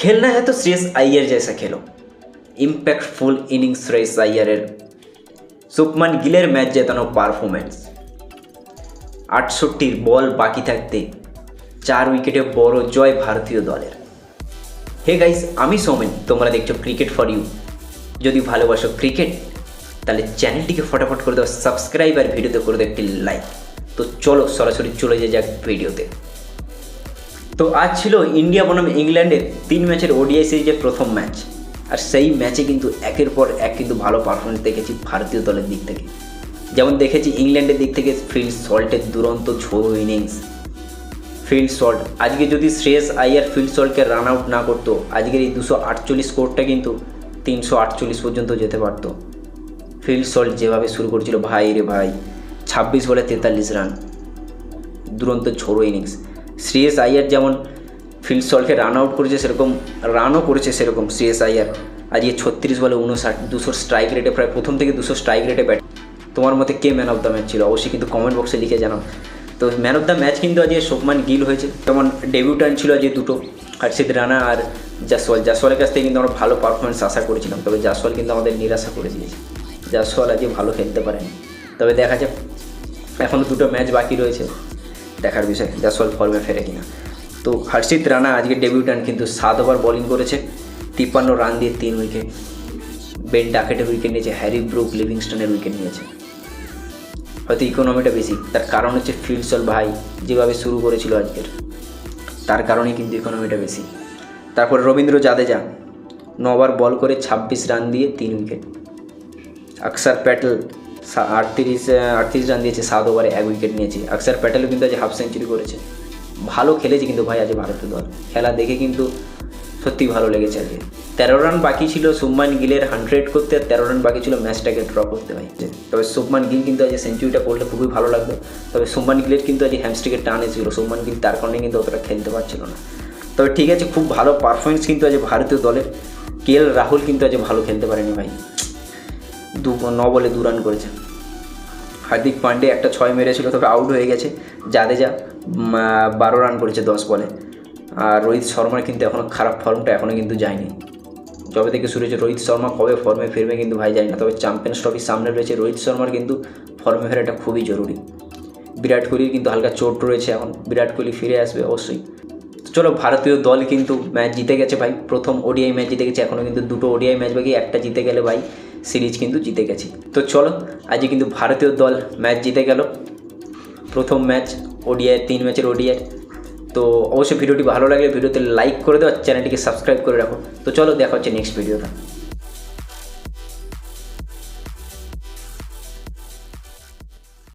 खेलना है तो श्रेयस अय्यर जैसा खेलो। ইম্প্যাক্টফুল ইনিংস শ্রেয়স আইয়ারের। শুভমান গিলের ম্যাচ জেতানো পারফরমেন্স। 68 বল বাকি থাকতে 4 উইকেটে বড় জয় ভারতীয় দলের। হে গাইস, আমি সৌমেন, তোমরা দেখছো ক্রিকেট ফর ইউ। যদি ভালোবাসো ক্রিকেট তাহলে চ্যানেলটিকে ফটাফট করে দাও সাবস্ক্রাইব আর ভিডিওতে করে দাও একটি লাইক। তো চলো সরাসরি চলে যাক ভিডিওতে। তো আজ ছিল ইন্ডিয়া বনাম ইংল্যান্ডের 3 ম্যাচের ওডিআই সিরিজের প্রথম ম্যাচ। আর সেই ম্যাচে কিন্তু একের পর এক কিন্তু ভালো পারফরমেন্স দেখেছি ভারতীয় দলের দিক থেকে। যেমন দেখেছি ইংল্যান্ডের দিক থেকে ফিল সল্টের দুরন্ত ঝোড়ো ইনিংস। ফিল সল্ট আজকে যদি শ্রেয়স আইয়ার ফিল সল্টকে রান আউট না করতো, আজকের এই 248 স্কোরটা কিন্তু 348 পর্যন্ত যেতে পারতো। ফিল সল্ট যেভাবে শুরু করছিল ভাই রে ভাই, 26 বলে 43 রান, দুরন্ত ঝোড়ো ইনিংস। শ্রেয়স আইয়ার যেমন ফিল সল্টকে রান আউট করেছে সেরকম রানও করেছে সেরকম শ্রেয়স আইয়ার। আজকে 36 বলে 59, 200 স্ট্রাইক রেটে, প্রায় প্রথম থেকে 200 স্ট্রাইক রেটে ব্যাট। তোমার মতে কে ম্যান অফ দ্য ম্যাচ ছিল অবশ্যই কিন্তু কমেন্ট বক্সে লিখে জানাও। তো ম্যান অফ দ্য ম্যাচ কিন্তু আজকে শুভমান গিল হয়েছে। যেমন ডেবিউটান্ট ছিল আজকে দুটো, হর্ষিত রানা আর জাসওয়ালের কাছ থেকে কিন্তু আমরা ভালো পারফরমেন্স আশা করেছিলাম, তবে জাসওয়াল কিন্তু আমাদের নিরাশা করে দিয়েছে। জাসওয়াল আজকে ভালো খেলতে পারেনি, তবে দেখা যাক, এখনও 2টো ম্যাচ বাকি রয়েছে, দেখার বিষয় জাসওয়াল ফর্মে ফেরে কিনা। তো হর্ষিত রানা আজকে ডেবিউটান্ট কিন্তু 7 ওভার বোলিং করেছে, 53 রান দিয়ে 3 উইকেট। বেন ডাকেটের উইকেট নিয়েছে, হ্যারি ব্রুক লিভিংস্টনের উইকেট নিয়েছে। হয়তো ইকোনমিটা বেশি, তার কারণ হচ্ছে ফিল সল্ট ভাই যেভাবে শুরু করেছিল আজকের, তার কারণেই কিন্তু ইকোনমিটা বেশি। তারপর রবীন্দ্র জাদেজা 9 ওভার বল করে 26 রান দিয়ে 3 উইকেট। অক্ষর প্যাটেল 38 রান দিয়েছে, 7 ওভারে 1 উইকেট নিয়েছে। অক্ষর প্যাটেলও কিন্তু আজ হাফ সেঞ্চুরি করেছে, ভালো খেলেছে কিন্তু ভাই আজ ভারতীয় দল। খেলা দেখে কিন্তু সত্যি ভালো লেগেছে আজকে। 13 রান বাকি ছিল শুভমান গিলের 100 করতে, আর 13 রান বাকি ছিল ম্যাচটাকে ড্র করতে ভাই। তবে শুভমান গিল কিন্তু আজ সেঞ্চুরিটা করলে খুবই ভালো লাগতো। তবে শুভমান গিলের কিন্তু আজ হ্যামস্ট্রিংয়ের টান এসেছিল, শুভমান গিল তার কারণে কিন্তু অতটা খেলতে পারছিল না। তবে ঠিক আছে, খুব ভালো পারফরমেন্স কিন্তু আজ ভারতীয় দলের। কেএল রাহুল কিন্তু আজ ভালো খেলতে পারেনি ভাই, 9 বলে 2 রান করেছে। হার্দিক পান্ডে একটা 6 মেরেছিল, তবে আউট হয়ে গেছে। জাদেজা 12 রান করেছে 10 বলে। আর রোহিত শর্মার কিন্তু এখনও খারাপ ফর্মটা এখনও কিন্তু যায়নি। যবে থেকে শুরু হয়েছে রোহিত শর্মা কবে ফর্মে ফিরবে কিন্তু ভাই জানি না। তবে চ্যাম্পিয়ন্স ট্রফির সামনে রয়েছে, রোহিত শর্মার কিন্তু ফর্মে ফেরাটা খুবই জরুরি। বিরাট কোহলির কিন্তু হালকা চোট রয়েছে, এখন বিরাট কোহলি ফিরে আসবে অবশ্যই। চলো, ভারতীয় দল কিন্তু ম্যাচ জিতে গেছে ভাই, প্রথম ওডিআই ম্যাচ জিতে গেছে। এখনও কিন্তু 2টো ওডিআই ম্যাচ বাকি, একটা জিতে গেলে ভাই সিরিজ কিন্তু জিতে গেছি। তো চলো, আজকে কিন্তু ভারতীয় দল ম্যাচ জিতে গেল, প্রথম ম্যাচ ওডিআই, 3 ম্যাচের ওডিআই। তো অবশ্যই ভিডিওটি ভালো লাগলে ভিডিওতে লাইক করে দাও, চ্যানেলটিকে সাবস্ক্রাইব করে রাখো। তো চলো, দেখা হচ্ছে নেক্সট ভিডিওটা।